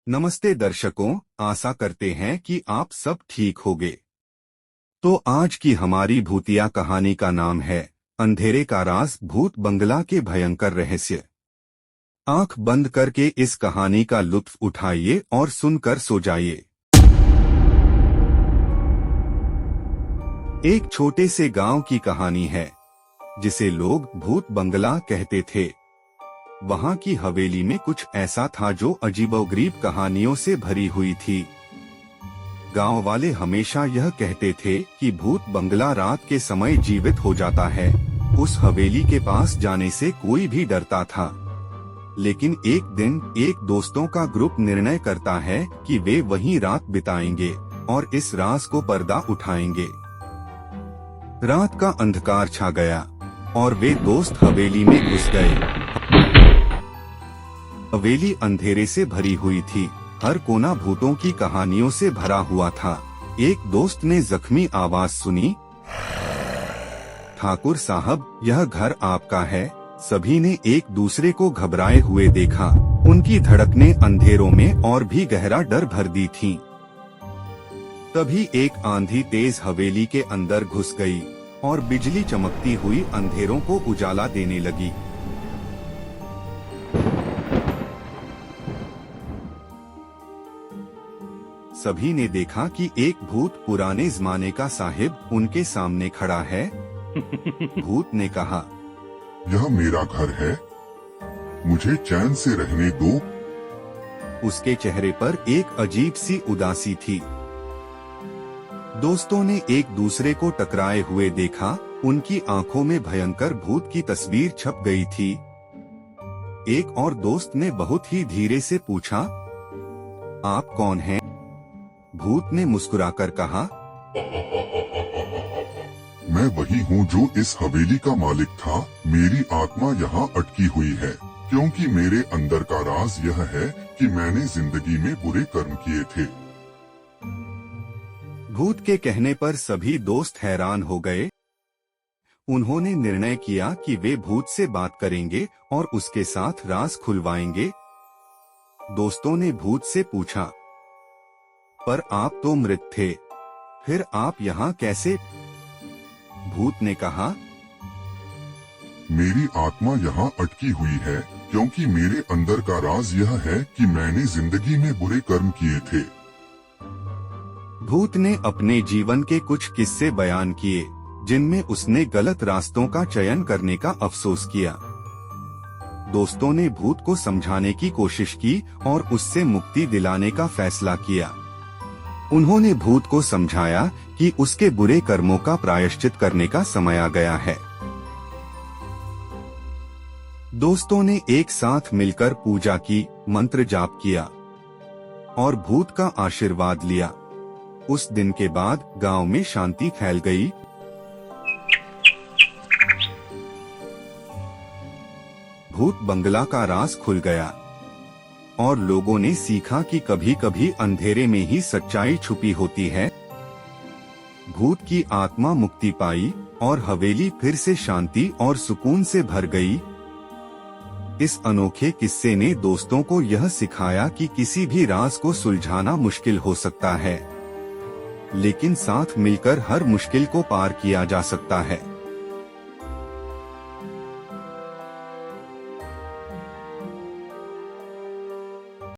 नमस्ते दर्शकों, आशा करते हैं कि आप सब ठीक होंगे। तो आज की हमारी भूतिया कहानी का नाम है अंधेरे का राज, भूत बंगला के भयंकर रहस्य। आंख बंद करके इस कहानी का लुत्फ उठाइए और सुनकर सो जाइए। एक छोटे से गांव की कहानी है जिसे लोग भूत बंगला कहते थे। वहां की हवेली में कुछ ऐसा था जो अजीबोगरीब कहानियों से भरी हुई थी। गांव वाले हमेशा यह कहते थे कि भूत बंगला रात के समय जीवित हो जाता है। उस हवेली के पास जाने से कोई भी डरता था। लेकिन एक दिन एक दोस्तों का ग्रुप निर्णय करता है कि वे वहीं रात बिताएंगे और इस राज को पर्दा उठाएंगे। रात का अंधकार छा गया और वे दोस्त हवेली में घुस गए। हवेली अंधेरे से भरी हुई थी, हर कोना भूतों की कहानियों से भरा हुआ था। एक दोस्त ने जख्मी आवाज सुनी, ठाकुर साहब, यह घर आपका है। सभी ने एक दूसरे को घबराए हुए देखा। उनकी धड़कनें अंधेरों में और भी गहरा डर भर दी थीं। तभी एक आंधी तेज हवेली के अंदर घुस गई और बिजली चमकती हुई अंधेरों को उजाला देने लगी। सभी ने देखा कि एक भूत, पुराने जमाने का साहिब, उनके सामने खड़ा है। भूत ने कहा, यह मेरा घर है, मुझे चैन से रहने दो। उसके चेहरे पर एक अजीब सी उदासी थी। दोस्तों ने एक दूसरे को टकराए हुए देखा। उनकी आंखों में भयंकर भूत की तस्वीर छप गई थी। एक और दोस्त ने बहुत ही धीरे से पूछा, आप कौन हैं? भूत ने मुस्कुराकर कहा, मैं वही हूँ जो इस हवेली का मालिक था। मेरी आत्मा यहाँ अटकी हुई है क्योंकि मेरे अंदर का राज यह है कि मैंने जिंदगी में बुरे कर्म किए थे। भूत के कहने पर सभी दोस्त हैरान हो गए। उन्होंने निर्णय किया कि वे भूत से बात करेंगे और उसके साथ राज खुलवाएंगे। दोस्तों ने भूत से पूछा, पर आप तो मृत थे, फिर आप यहाँ कैसे? भूत ने कहा, मेरी आत्मा यहाँ अटकी हुई है क्योंकि मेरे अंदर का राज यह है कि मैंने जिंदगी में बुरे कर्म किए थे। भूत ने अपने जीवन के कुछ किस्से बयान किए जिनमें उसने गलत रास्तों का चयन करने का अफसोस किया। दोस्तों ने भूत को समझाने की कोशिश की और उससे मुक्ति दिलाने का फैसला किया। उन्होंने भूत को समझाया कि उसके बुरे कर्मों का प्रायश्चित करने का समय आ गया है। दोस्तों ने एक साथ मिलकर पूजा की, मंत्र जाप किया और भूत का आशीर्वाद लिया। उस दिन के बाद गांव में शांति फैल गई। भूत बंगला का राज खुल गया और लोगों ने सीखा कि कभी कभी अंधेरे में ही सच्चाई छुपी होती है। भूत की आत्मा मुक्ति पाई और हवेली फिर से शांति और सुकून से भर गई। इस अनोखे किस्से ने दोस्तों को यह सिखाया कि किसी भी राज को सुलझाना मुश्किल हो सकता है, लेकिन साथ मिलकर हर मुश्किल को पार किया जा सकता है।